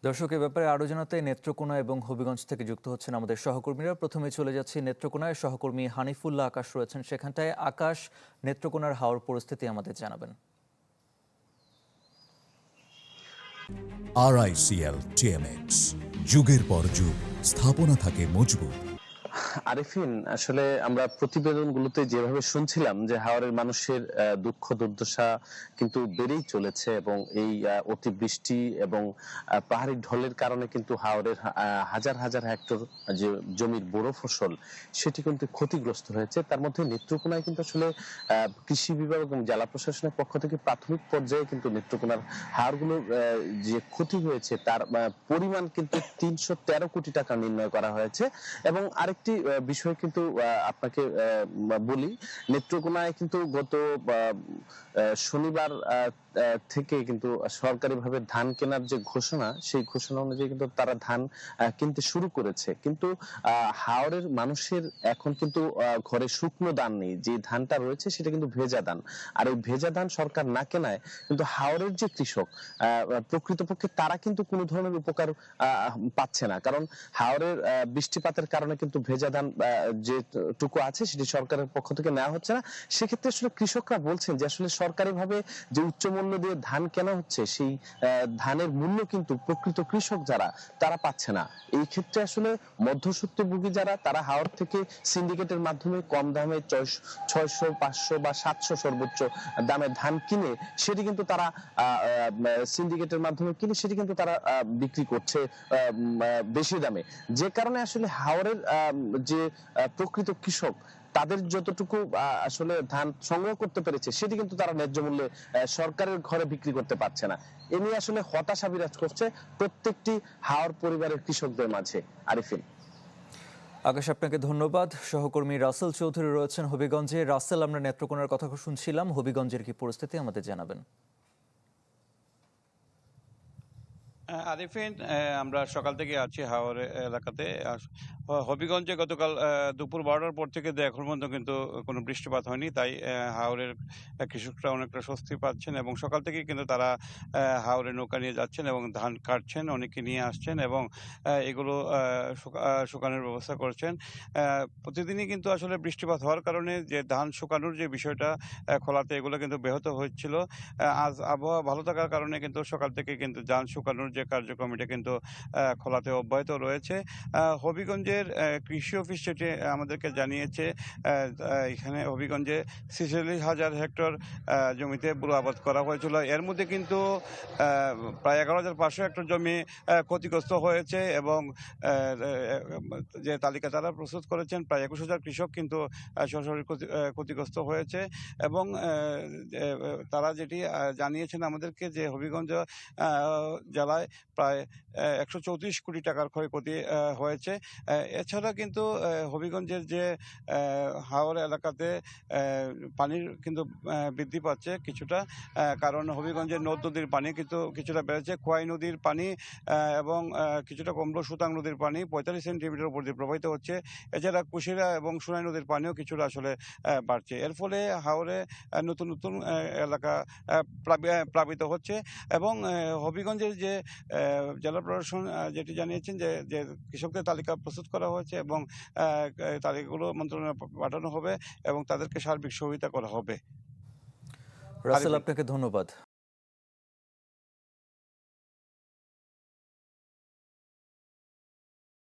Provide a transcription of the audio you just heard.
দর্শক, এ ব্যাপারে আরো জানাতে নেত্রকোনা এবং হবিগঞ্জ থেকে যুক্ত হচ্ছেন আমাদের সহকর্মীরা। প্রথমে চলে যাচ্ছি নেত্রকোনায়, সহকর্মী হানিফুল্লাহ আকাশ রয়েছেন সেখানটায়। আকাশ, নেত্রকোনার হাওর পরিস্থিতি আমাদের জানাবেন। RICL TMX, যুগের পর যুগ স্থাপনা থাকে মজবুত। আরিফিন, আসলে আমরা প্রতিবেদনগুলোতে যেভাবে শুনছিলাম যে হাওরের মানুষের দুঃখ দুর্দশা কিন্তু বেড়েই চলেছে এবং এই অতিবৃষ্টি এবং পাহাড়ি ঢলের কারণে কিন্তু হাওরের হাজার হাজার হেক্টর যে জমির বড় ফসল সেটি কিন্তু ক্ষতিগ্রস্ত হয়েছে। তার মধ্যে নেত্রকোনায় কিন্তু আসলে কৃষি বিভাগ এবং জেলা প্রশাসনের পক্ষ থেকে প্রাথমিক পর্যায়ে কিন্তু নেত্রকোনার হাওরগুলোর যে ক্ষতি হয়েছে তার পরিমাণ কিন্তু ৩১৩ কোটি টাকা নির্ণয় করা হয়েছে। এবং আরেকটি বিষয় কিন্তু আপনাকে বলি, নেত্রকোনায় কিন্তু গত শনিবার থেকে কিন্তু সরকারিভাবে ধান কেনার যে ঘোষণা, সেই ঘোষণা অনুযায়ী কিন্তু তারা ধান কিনতে শুরু করেছে। কিন্তু হাওরের মানুষের এখন কিন্তু ঘরে শুকনো ধান নেই, যে ধানটা রয়েছে সেটা কিন্তু ভেজা ধান। আর এই ভেজা ধান সরকার না কেনায় কিন্তু হাওরের যে কৃষক প্রকৃতপক্ষে তারা কিন্তু কোনো ধরনের উপকার পাচ্ছে না। কারণ হাওরের বৃষ্টিপাতের কারণে কিন্তু ভেজা ধান যেটুকু আছে সেটি সরকারের পক্ষ থেকে নেওয়া হচ্ছে না। সেক্ষেত্রে আসলে কৃষকরা বলছেন যে আসলে সরকারিভাবে যে উচ্চ মূল্য দিয়ে ধান কেনা হচ্ছে, সেই ধানের মূল্য কিন্তু প্রকৃত কৃষক যারা তারা পাচ্ছে না। এই ক্ষেত্রে আসলে মধ্যস্বত্বভোগী যারা, তারা হাওর থেকে সিন্ডিকেটের মাধ্যমে কম দামে 600, 500 বা 700 সর্বোচ্চ দামে ধান কিনে সেটি কিন্তু তারা সিন্ডিকেটের মাধ্যমে কিনে সেটি কিন্তু তারা বিক্রি করছে বেশি দামে। যে কারণে আসলে হাওরের যে প্রকৃত কৃষক তাদের যতটুকু আসলে ধান সংগ্রহ করতে পেরেছে সেটি কিন্তু তারা ন্যায্য মূল্যে সরকারের ঘরে বিক্রি করতে পারছে না। এ নিয়ে আসলে হতাশা বিরাজ করছে প্রত্যেকটি হাওর পরিবারের কৃষকদের মাঝে। আরিফিন। আকাশ, আপনাকে ধন্যবাদ। সহকর্মী রাসেল চৌধুরী রয়েছেন হবিগঞ্জে। রাসেল, আমরা নেত্রকোনার কথা শুনছিলাম, হবিগঞ্জের কি পরিস্থিতি আমাদের জানাবেন। আরিফিন, আমরা সকাল থেকে আছি হাওর এলাকাতে। হবিগঞ্জে গতকাল দুপুর 12টার পর থেকে এখন পর্যন্ত কিন্তু কোনো বৃষ্টিপাত হয়নি, তাই হাওরের কৃষকরা অনেকটা স্বস্তি পাচ্ছেন এবং সকাল থেকে কিন্তু তারা হাওরে নৌকা নিয়ে যাচ্ছেন এবং ধান কাটছেন, অনেকে নিয়ে আসছেন এবং এগুলো শুকানোর ব্যবস্থা করছেন। প্রতিদিনই কিন্তু আসলে বৃষ্টিপাত হওয়ার কারণে যে ধান শুকানোর যে বিষয়টা খোলাতে, এগুলো কিন্তু ব্যাহত হচ্ছিল। আজ আবহাওয়া ভালো থাকার কারণে কিন্তু সকাল থেকে কিন্তু ধান শুকানোর যে কার্যক্রম এটা কিন্তু খোলাতে অব্যাহত রয়েছে। হবিগঞ্জের কৃষি অফিস যেটি আমাদেরকে জানিয়েছে, এখানে হবিগঞ্জে 46,000 হেক্টর জমিতে বুড়ো আবাদ করা হয়েছিল। এর মধ্যে কিন্তু প্রায় 11,500 হেক্টর জমি ক্ষতিগ্রস্ত হয়েছে এবং যে তালিকা তারা প্রস্তুত করেছেন, প্রায় 21,000 কৃষক কিন্তু সরাসরি ক্ষতিগ্রস্ত হয়েছে। এবং তারা যেটি জানিয়েছেন আমাদেরকে, যে হবিগঞ্জ জেলায় প্রায় 134 কোটি টাকার ক্ষয়ক্ষতি হয়েছে। এছাড়া কিন্তু হবিগঞ্জের যে হাওর এলাকাতে পানির কিন্তু বৃদ্ধি পাচ্ছে কিছুটা, কারণ হবিগঞ্জের নদ নদীর পানি কিন্তু কিছুটা বেড়েছে। খোয়াই নদীর পানি এবং কিছুটা কমলো সুতাং নদীর পানি 45 সেন্টিমিটার উপর দিয়ে প্রবাহিত হচ্ছে। এছাড়া কুশিরা এবং সোনাই নদীর পানিও কিছুটা আসলে বাড়ছে। এর ফলে হাওরে নতুন নতুন এলাকা প্লাবিত হচ্ছে এবং হবিগঞ্জের যে জেলা প্রশাসন যেটি জানিয়েছেন যে কৃষকদের তালিকা প্রস্তুত করা হয়েছে এবং তালিকাগুলো মন্ত্রণালয়ে পাঠানো হবে এবং তাদেরকে সার্বিক সহযোগিতা করা হবে। রাসেল, আপনাকে ধন্যবাদ।